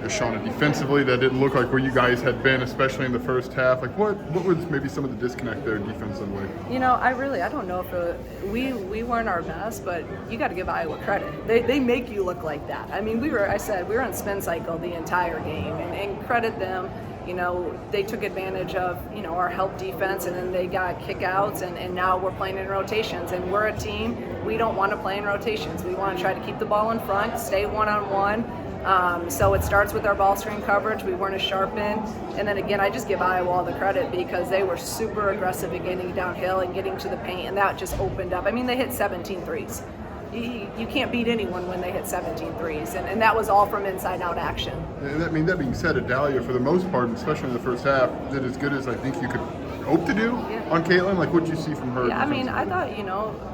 Shauna, defensively, that didn't look like where you guys had been, especially in the first half. Like, what was maybe some of the disconnect there defensively? I don't know if we weren't our best, but you got to give Iowa credit. They make you look like that. I mean, we were on spin cycle the entire game, and credit them. They took advantage of, our help defense, and then they got kickouts, and now we're playing in rotations. And we're a team, we don't want to play in rotations. We want to try to keep the ball in front, stay one-on-one. So it starts with our ball screen coverage. We weren't as sharp in. And then again, I just give Iowa all the credit because they were super aggressive at getting downhill and getting to the paint, and that just opened up. I mean, they hit 17 threes. You can't beat anyone when they hit 17 threes, and that was all from inside-out action. And that being said, Adalia, for the most part, especially in the first half, did as good as I think you could hope to do on Caitlin. Like, what did you see from her? Yeah,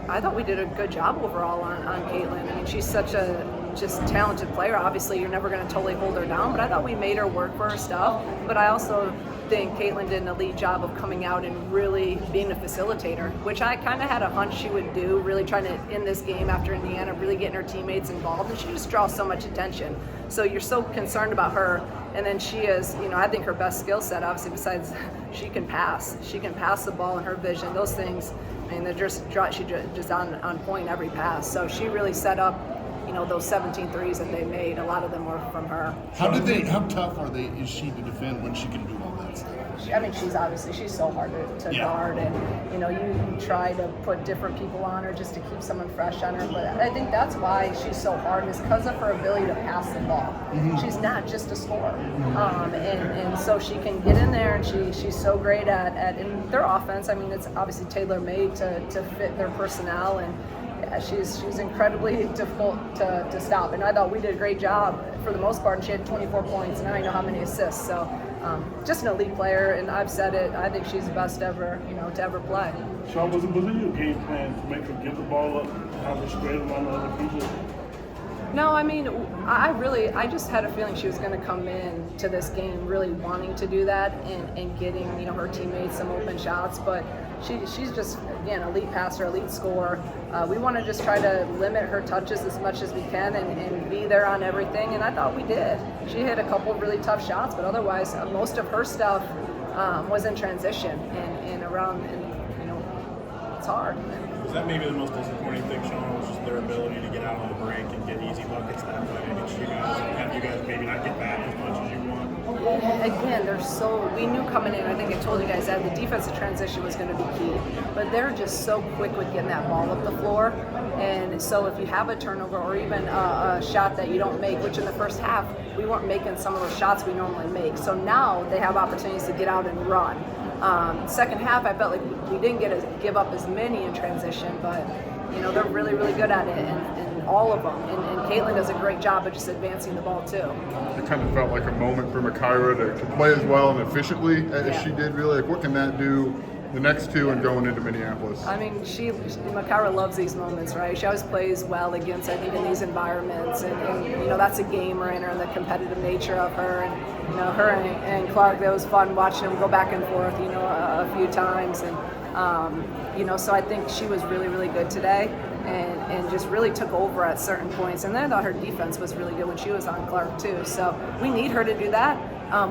I thought we did a good job overall on Caitlin. I mean, she's such a just talented player. Obviously, you're never going to totally hold her down, but I thought we made her work for her stuff. But I also think Caitlin did an elite job of coming out and really being a facilitator, which I kind of had a hunch she would do, really trying to, in this game after Indiana, really getting her teammates involved, and she just draws so much attention. So you're so concerned about her, and then she is, I think her best skill set, obviously, besides she can pass. She can pass the ball in her vision. Those things, I mean, she's just on point every pass. So she really set up, those 17 threes that they made, a lot of them were from her. How tough is she to defend when she can do all that stuff? She's so hard to guard, and you try to put different people on her just to keep someone fresh on her, but I think that's why she's so hard, is because of her ability to pass the ball. Mm-hmm. She's not just a scorer. Mm-hmm. And so she can get in there, and she's so great at in their offense. I mean, it's obviously tailor-made to fit their personnel, and she's incredibly difficult to stop. And I thought we did a great job for the most part, and she had 24 points, and I don't know how many assists. So just an elite player, and I've said it, I think she's the best ever, to ever play. Sean, was it your game plan to make her give the ball up, have her spread among other people? No, I mean, I just had a feeling she was going to come in to this game really wanting to do that and getting, her teammates some open shots. But she's just, again, elite passer, elite scorer. We want to just try to limit her touches as much as we can and be there on everything. And I thought we did. She hit a couple of really tough shots, but otherwise, most of her stuff was in transition and around, and it's hard. Was that maybe the most disappointing thing, Shauna, was just their ability to get out on the break and get easy buckets that way against you guys, and have you guys maybe not get back as much as you want? Again, we knew coming in, I think I told you guys that the defensive transition was going to be key, but they're just so quick with getting that ball up the floor, and so if you have a turnover or even a shot that you don't make, which in the first half, we weren't making some of those shots we normally make, so now they have opportunities to get out and run. Second half, I felt like we didn't give up as many in transition, but they're really, really good at it, and all of them. And Caitlin does a great job of just advancing the ball too. It kind of felt like a moment for Makaira to play as well and efficiently as she did. Really, like, what can that do the next two and going into Minneapolis? I mean, Makaira loves these moments, right? She always plays well against, I think, in these environments, and that's a gamer in her and the competitive nature of her, and her and Clark. That was fun watching them go back and forth, a few times, and so I think she was really, really good today, and just really took over at certain points. And then I thought her defense was really good when she was on Clark too. So we need her to do that.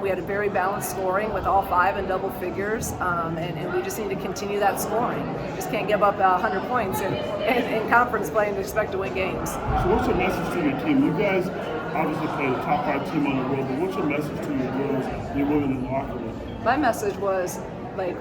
We had a very balanced scoring with all five in double figures, and we just need to continue that scoring. Just can't give up 100 points in conference play and expect to win games. So what's your message to your team? You guys obviously play the top 5 team on the road, but what's your message to your girls, your women in the locker room? My message was,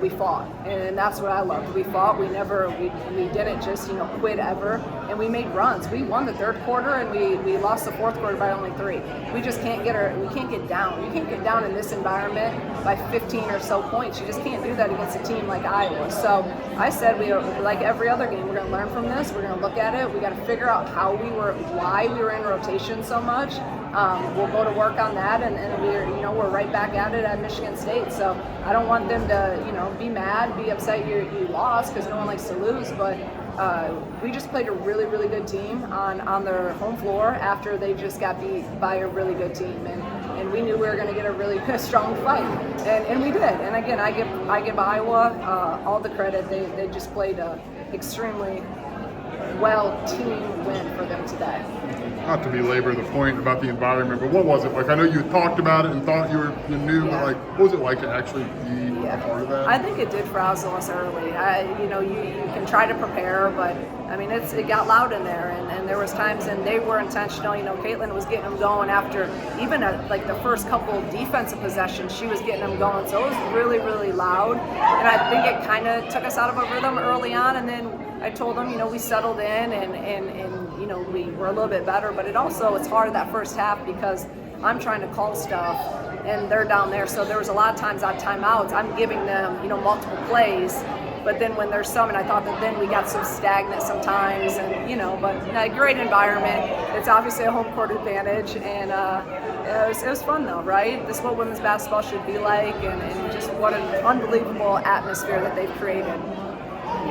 we fought, and that's what I loved. We fought. We didn't just quit ever, and we made runs. We won the third quarter, and we lost the fourth quarter by only 3. We just can't we can't get down. You can't get down in this environment by 15 or so points. You just can't do that against a team like Iowa. So I said, like every other game, we're going to learn from this. We're going to look at it. We got to figure out why we were in rotation so much. We'll go to work on that, and we're right back at it at Michigan State. So I don't want them to be mad, be upset you lost, because no one likes to lose. But we just played a really, really good team on their home floor after they just got beat by a really good team, and we knew we were going to get a really strong fight, and we did. And again, I give Iowa all the credit. They just played a extremely well team win for them today. not to belabor the point about the environment, but what was it like? I know you had talked about it and thought you knew, but like, what was it like to actually be a part of that? I think it did frazzle us early. You can try to prepare, but I mean, it got loud in there, and there was times, and they were intentional. Caitlin was getting them going after even like the first couple of defensive possessions. She was getting them going, so it was really, really loud, and I think it kind of took us out of a rhythm early on. And then I told them, we settled in, and we were a little bit better. But it's hard that first half because I'm trying to call stuff, and they're down there. So there was a lot of times on timeouts, I'm giving them, multiple plays. But then when there's some, and I thought that then we got so stagnant sometimes, and but a great environment. It's obviously a home court advantage, and it was fun though, right? This is what women's basketball should be like, and just what an unbelievable atmosphere that they've created.